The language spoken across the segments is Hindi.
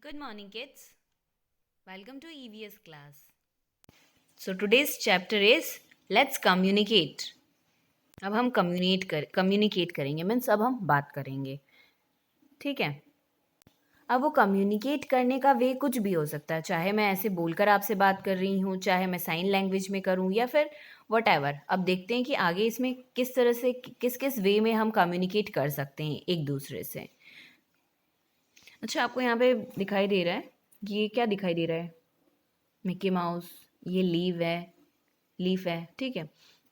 Good morning, kids. Welcome to EVS class. So today's chapter is Let's Communicate. अब हम कम्युनिकेट करेंगे मीन्स अब हम बात करेंगे. ठीक है. अब वो कम्युनिकेट करने का वे कुछ भी हो सकता है, चाहे मैं ऐसे बोलकर आपसे बात कर रही हूँ, चाहे मैं साइन लैंग्वेज में करूँ या फिर वटएवर. अब देखते हैं कि आगे इसमें किस तरह से किस किस वे में हम कम्युनिकेट कर सकते हैं एक दूसरे से. अच्छा, आपको यहाँ पे दिखाई दे रहा है, ये क्या दिखाई दे रहा है? Mickey mouse. ये लीफ है. ठीक है.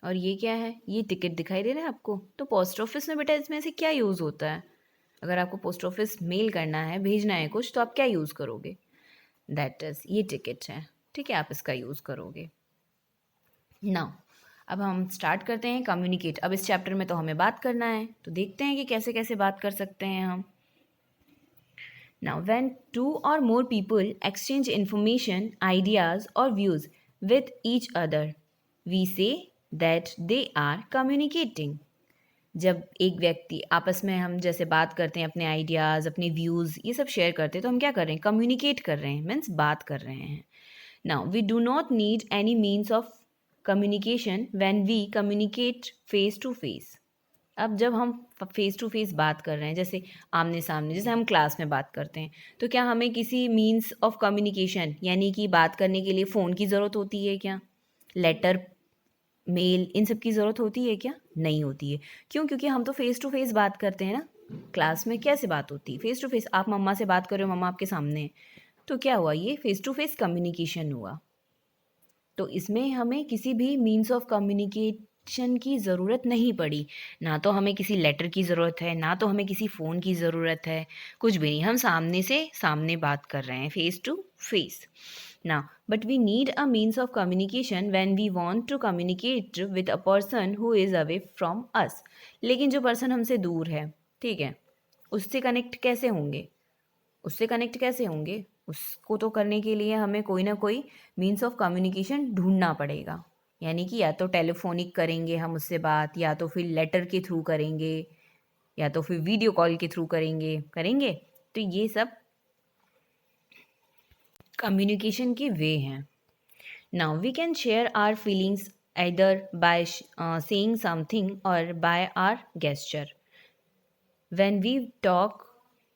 और ये क्या है? ये टिकट दिखाई दे रहा है आपको. तो पोस्ट ऑफिस में बेटा इसमें से क्या यूज़ होता है? अगर आपको पोस्ट ऑफिस मेल करना है, भेजना है कुछ, तो आप क्या यूज़ करोगे? दैट इज़ ये टिकट है. ठीक है, आप इसका यूज़ करोगे. नाउ अब हम स्टार्ट करते हैं कम्युनिकेट. अब इस चैप्टर में तो हमें बात करना है, तो देखते हैं कि कैसे कैसे बात कर सकते हैं हम. Now, when two or more people exchange information, ideas, or views with each other, we say that they are communicating. जब एक व्यक्ति आपस में हम जैसे बात करते हैं, अपने आइडियाज़, अपने व्यूज़ ये सब शेयर करते हैं, तो हम क्या कर रहे हैं? कम्युनिकेट कर रहे हैं, मीन्स बात कर रहे हैं. Now we do not need any means of communication when we communicate face to face. अब जब हम फेस टू फेस बात कर रहे हैं, जैसे आमने सामने, जैसे हम क्लास में बात करते हैं, तो क्या हमें किसी मीन्स ऑफ कम्युनिकेशन यानी कि बात करने के लिए फ़ोन की ज़रूरत होती है क्या? लेटर, मेल, इन सब की ज़रूरत होती है क्या? नहीं होती है. क्यों? क्योंकि हम तो फेस टू फेस बात करते हैं ना. क्लास में कैसे बात होती है? Face to face. आप मम्मा से बात कर रहे हो, मम्मा आपके सामने है, तो क्या हुआ? ये फेस टू फेस कम्युनिकेशन हुआ. तो इसमें हमें किसी भी मीन्स ऑफ कम्युनिकेशन की ज़रूरत नहीं पड़ी. ना तो हमें किसी लेटर की ज़रूरत है, ना तो हमें किसी फ़ोन की ज़रूरत है, कुछ भी नहीं. हम सामने से सामने बात कर रहे हैं, face to face. Now, but we need a means of communication when we want to communicate with a person who is away from us. लेकिन जो पर्सन हमसे दूर है, ठीक है, उससे कनेक्ट कैसे होंगे? उसको तो करने के लिए हमें कोई ना कोई मीन्स ऑफ कम्युनिकेशन ढूंढना पड़ेगा. यानी कि या तो टेलीफोनिक करेंगे हम उससे बात, या तो फिर लेटर के थ्रू करेंगे, या तो फिर वीडियो कॉल के थ्रू करेंगे. तो ये सब कम्युनिकेशन के वे हैं. Now we can share our feelings either by saying something or by our gesture. When we talk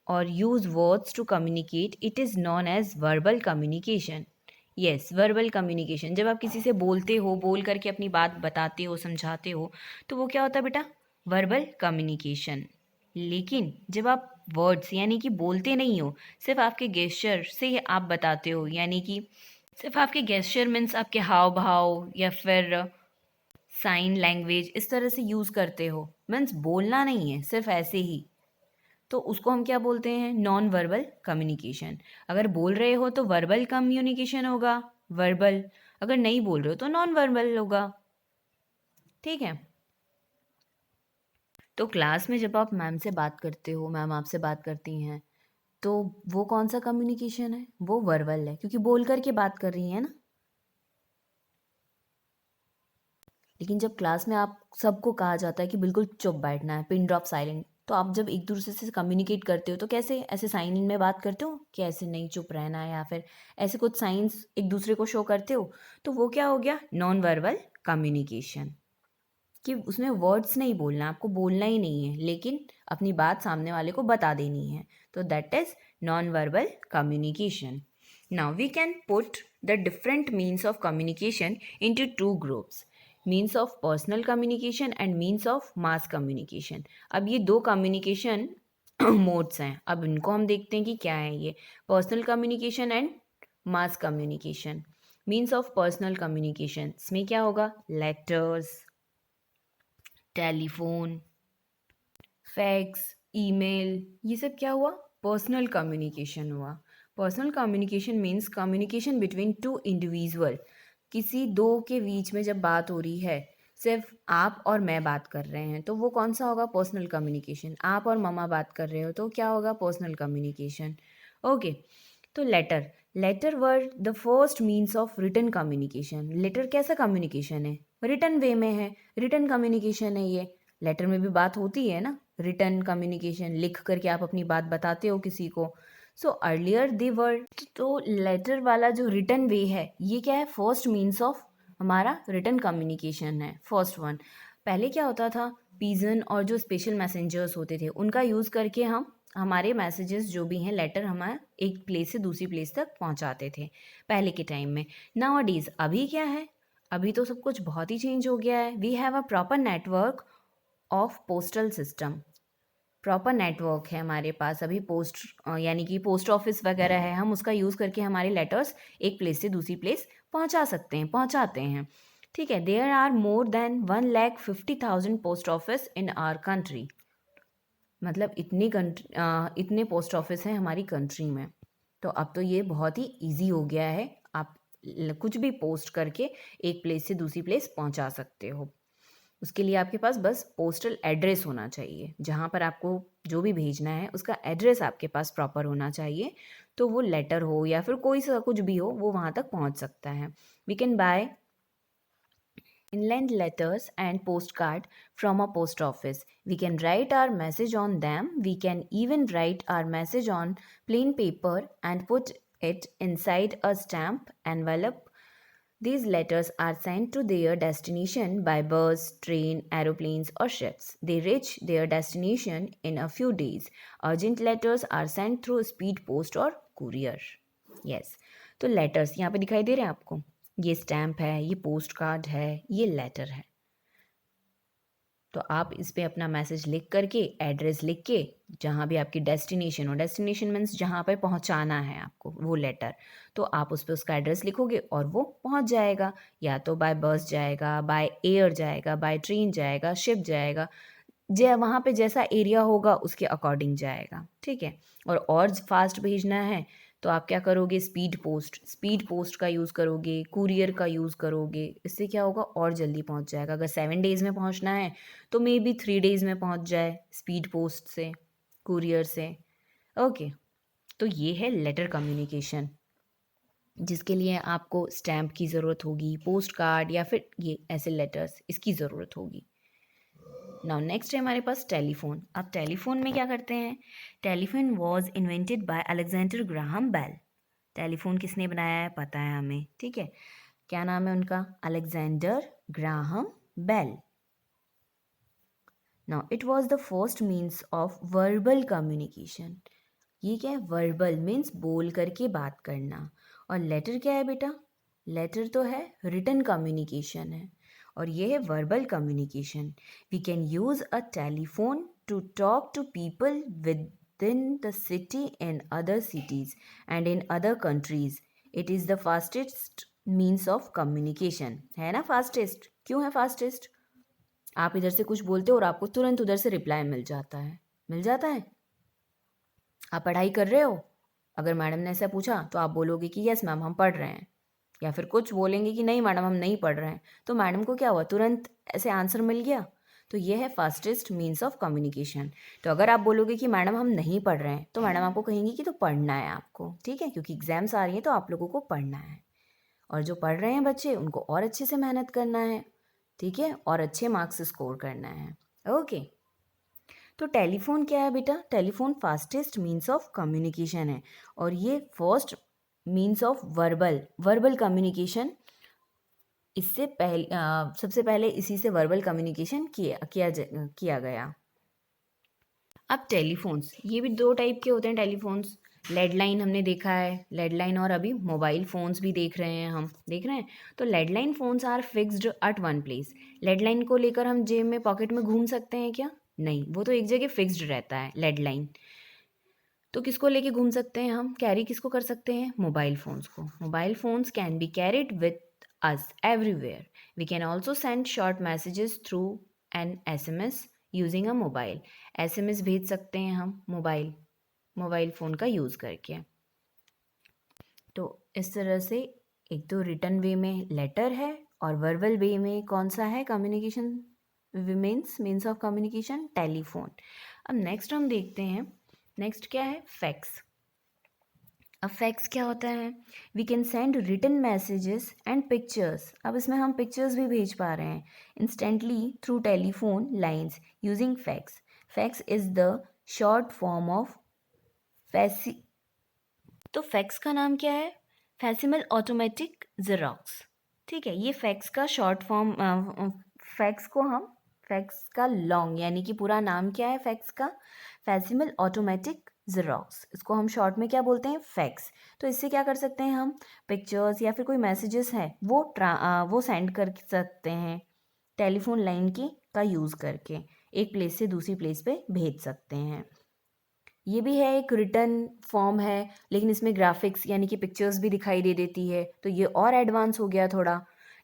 or use words to communicate, it is known as verbal communication. Yes, verbal communication. जब आप किसी से बोलते हो, बोल करके अपनी बात बताते हो, समझाते हो, तो वो क्या होता है बेटा? Verbal communication. लेकिन जब आप वर्ड्स यानी कि बोलते नहीं हो, सिर्फ आपके गेस्चर से आप बताते हो, यानी कि सिर्फ आपके गेस्चर मीन्स आपके हाव भाव या फिर साइन लैंग्वेज इस तरह से यूज़ करते हो, मीन्स बोलना नहीं है, सिर्फ ऐसे ही, तो उसको हम क्या बोलते हैं? Non verbal communication. अगर बोल रहे हो तो वर्बल कम्युनिकेशन होगा, वर्बल. अगर नहीं बोल रहे हो तो नॉन वर्बल होगा. ठीक है. तो क्लास में जब आप मैम से बात करते हो, मैम आपसे बात करती हैं, तो वो कौन सा कम्युनिकेशन है? वो वर्बल है, क्योंकि बोल करके बात कर रही हैं ना. लेकिन जब क्लास में आप सबको कहा जाता है कि बिल्कुल चुप बैठना है, पिन ड्रॉप साइलेंट, तो आप जब एक दूसरे से कम्युनिकेट करते हो तो कैसे? ऐसे साइन इन में बात करते हो कि ऐसे नहीं चुप रहना है, या फिर ऐसे कुछ साइंस एक दूसरे को शो करते हो, तो वो क्या हो गया? Non verbal communication. कि उसमें वर्ड्स नहीं बोलना, आपको बोलना ही नहीं है, लेकिन अपनी बात सामने वाले को बता देनी है, तो that is non verbal communication. Now we can put the different means of communication into two groups. Means of personal communication and means of mass communication. अब ये दो कम्युनिकेशन मोड्स हैं. अब इनको हम देखते हैं कि क्या है ये personal communication and mass communication. Means of personal communication में क्या होगा? लेटर्स, टेलीफोन, फैक्स, ईमेल, ये सब क्या हुआ? पर्सनल कम्युनिकेशन हुआ. Personal communication means communication between two individual. किसी दो के बीच में जब बात हो रही है, सिर्फ आप और मैं बात कर रहे हैं, तो वो कौन सा होगा? Personal communication. आप और मम्मा बात कर रहे हो तो क्या होगा? Personal communication. ओके. तो letter were the first means of written communication. Letter कैसा कम्युनिकेशन है? रिटन वे में है, रिटन कम्युनिकेशन है ये. लेटर में भी बात होती है ना. रिटन कम्युनिकेशन, लिख करके आप अपनी बात बताते हो किसी को, सो अर्लियर दे वर, तो लेटर वाला जो रिटन वे है ये क्या है, फर्स्ट मीन्स ऑफ हमारा रिटन कम्युनिकेशन है, फर्स्ट वन। पहले क्या होता था, पिजन और जो स्पेशल मैसेंजर्स होते थे उनका यूज़ करके हम हमारे मैसेजेस जो भी हैं, लेटर हमारे एक प्लेस से दूसरी प्लेस तक पहुंचाते थे पहले के टाइम में। नाउ डेज अभी क्या है, अभी तो सब कुछ बहुत ही चेंज हो गया है। We have a proper network of postal system, proper network है हमारे पास अभी पोस्ट यानी कि पोस्ट ऑफिस वगैरह है, हम उसका यूज़ करके हमारे लेटर्स एक प्लेस से दूसरी प्लेस पहुंचा सकते हैं, पहुंचाते हैं। ठीक है, there are more than 1,50,000 post office in our country, मतलब इतने पोस्ट ऑफिस हैं हमारी कंट्री में। तो अब तो ये बहुत ही ईजी हो गया है, आप कुछ भी पोस्ट करके एक प्लेस से दूसरी प्लेस पहुंचा सकते हो। उसके लिए आपके पास बस पोस्टल एड्रेस होना चाहिए, जहाँ पर आपको जो भी भेजना है उसका एड्रेस आपके पास प्रॉपर होना चाहिए, तो वो लेटर हो या फिर कोई सा कुछ भी हो वो वहाँ तक पहुँच सकता है। We can buy inland letters and postcard from a post office. We can write our message on them. We can even write our message on plain paper and put it inside a stamp envelope. These letters are sent to their destination by bus, train, aeroplanes, or ships. They reach their destination in a few days. Urgent letters are sent through speed post or courier. Yes. तो लेटर्स यहाँ पे दिखाई दे रहे हैं आपको, ये स्टैम्प है, ये पोस्ट कार्ड है, ये लेटर है। तो आप इस पे अपना मैसेज लिख करके, एड्रेस लिख के, जहाँ भी आपकी डेस्टिनेशन हो, डेस्टिनेशन मीन्स जहाँ पे पहुँचाना है आपको वो लेटर, तो आप उस पर उसका एड्रेस लिखोगे और वो पहुँच जाएगा। या तो बाय बस जाएगा, बाय एयर जाएगा, बाय ट्रेन जाएगा, शिप जाएगा, वहाँ पे जैसा एरिया होगा उसके अकॉर्डिंग जाएगा। ठीक है, और फास्ट भेजना है तो आप क्या करोगे, स्पीड पोस्ट का यूज़ करोगे, कुरियर का यूज़ करोगे। इससे क्या होगा, और जल्दी पहुँच जाएगा। अगर 7 डेज़ में पहुँचना है तो मे बी 3 डेज़ में पहुँच जाए स्पीड पोस्ट से, कुरियर से। ओके, तो ये है लेटर कम्युनिकेशन, जिसके लिए आपको स्टैम्प की ज़रूरत होगी, पोस्ट कार्ड या फिर ये ऐसे लेटर्स, इसकी ज़रूरत होगी। नाउ नेक्स्ट है हमारे पास टेलीफोन। अब टेलीफोन में क्या करते हैं, telephone was invented by Alexander Graham Bell. Telephone किसने बनाया है पता है हमें, ठीक है, क्या नाम है उनका, Alexander Graham Bell. Now it was the first means of verbal communication. ये क्या है, वर्बल मीन्स बोल करके बात करना, और लेटर क्या है बेटा, लेटर तो है रिटन कम्युनिकेशन है, और ये है verbal communication. We can use a telephone to talk to people within the city and other cities and in other countries. It is the fastest means of communication. है ना फास्टेस्ट, क्यों है फास्टेस्ट, आप इधर से कुछ बोलते हो और आपको तुरंत उधर से रिप्लाई मिल जाता है, मिल जाता है। आप पढ़ाई कर रहे हो, अगर मैडम ने ऐसा पूछा तो आप बोलोगे कि यस मैम हम पढ़ रहे हैं, या फिर कुछ बोलेंगे कि नहीं मैडम हम नहीं पढ़ रहे हैं, तो मैडम को क्या हुआ, तुरंत ऐसे आंसर मिल गया। तो ये है फास्टेस्ट मीन्स ऑफ कम्युनिकेशन। तो अगर आप बोलोगे कि मैडम हम नहीं पढ़ रहे हैं, तो मैडम आपको कहेंगी कि तो पढ़ना है आपको, ठीक है, क्योंकि एग्जाम्स आ रही हैं तो आप लोगों को पढ़ना है, और जो पढ़ रहे हैं बच्चे उनको और अच्छे से मेहनत करना है, ठीक है, और अच्छे मार्क्स स्कोर करना है। ओके, तो टेलीफोन क्या है बेटा, telephone fastest means of communication है, और ये first means of verbal communication. इससे पहले सबसे पहले इसी से वर्बल कम्युनिकेशन किया गया। अब टेलीफोन्स, ये भी दो टाइप के होते हैं टेलीफोन्स। लैंडलाइन हमने देखा है, लैंडलाइन, और अभी मोबाइल फ़ोन्स भी देख रहे हैं, हम देख रहे हैं। तो landline phones are fixed at one place. Landline को लेकर हम जेब में पॉकेट में घूम सकते हैं क्या, नहीं, वो तो एक जगह फिक्स्ड रहता है लैंडलाइन। तो किसको लेके घूम सकते हैं हम, कैरी किसको कर सकते हैं, मोबाइल फ़ोन्स को। Mobile phones can be carried with us everywhere. We can also send short messages through an SMS using a mobile. SMS भेज सकते हैं हम मोबाइल फ़ोन का यूज़ करके। तो इस तरह से एक तो रिटर्न वे में लेटर है, और वर्बल वे में कौन सा है communication, means of communication telephone. अब नेक्स्ट हम देखते हैं, नेक्स्ट क्या है, फैक्स। अब फैक्स क्या होता है, we can send written messages and pictures. अब इसमें हम पिक्चर्स भी भेज पा रहे हैं instantly through telephone lines using fax. Fax is the short form of तो फैक्स का नाम क्या है? Facsimile automatic Xerox. ठीक है, ये फैक्स का शॉर्ट फॉर्म, फैक्स को हम, फैक्स का लॉन्ग यानी कि पूरा नाम क्या है फैक्स का? फैक्सिमल ऑटोमेटिक ज़ेरॉक्स। इसको हम शॉर्ट में क्या बोलते हैं? फैक्स। तो इससे क्या कर सकते हैं हम? पिक्चर्स या फिर कोई मैसेजेस हैं वो सेंड कर सकते हैं टेलीफोन लाइन की का यूज़ करके, एक प्लेस से दूसरी प्लेस पे भेज सकते हैं। ये भी है एक रिटर्न फॉर्म है, लेकिन इसमें ग्राफिक्स यानी कि पिक्चर्स भी दिखाई दे देती है, तो ये और एडवांस हो गया थोड़ा।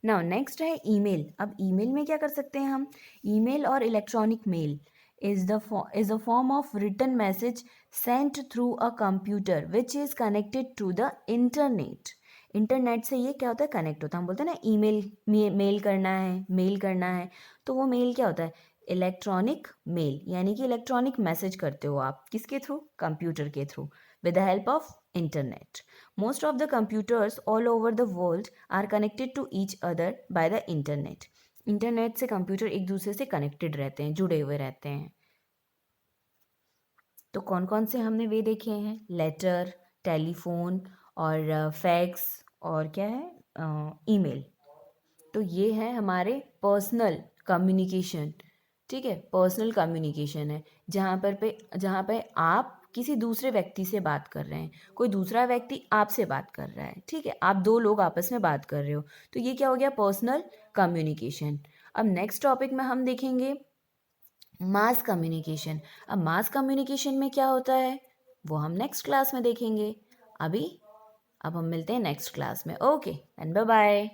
नाउ नेक्स्ट है ईमेल। अब ईमेल में क्या कर सकते हैं हम? ईमेल और electronic mail is a form of written message sent through a computer which is connected to the internet. Internet से ये क्या होता है? कनेक्ट होता है। हम बोलते हैं ना ईमेल, मेल करना है, मेल करना है, तो वो मेल क्या होता है? इलेक्ट्रॉनिक मेल, यानी कि इलेक्ट्रॉनिक मैसेज करते हो आप किसके थ्रू? कंप्यूटर के through, with the help of internet. Most of the computers all over the world are connected to each other by the internet. Internet से कंप्यूटर एक दूसरे से कनेक्टेड रहते हैं, जुड़े हुए रहते हैं। तो कौन कौन से हमने वे देखे हैं? लेटर, टेलीफोन और फैक्स, और क्या है? ईमेल। तो ये है हमारे पर्सनल कम्युनिकेशन। ठीक है, पर्सनल कम्युनिकेशन है जहाँ पे आप किसी दूसरे व्यक्ति से बात कर रहे हैं, कोई दूसरा व्यक्ति आपसे बात कर रहा है। ठीक है, आप दो लोग आपस में बात कर रहे हो, तो ये क्या हो गया? Personal communication. अब नेक्स्ट टॉपिक में हम देखेंगे मास कम्युनिकेशन। अब मास कम्युनिकेशन में क्या होता है वो हम नेक्स्ट क्लास में देखेंगे। अब हम मिलते हैं नेक्स्ट क्लास में। Okay and bye bye.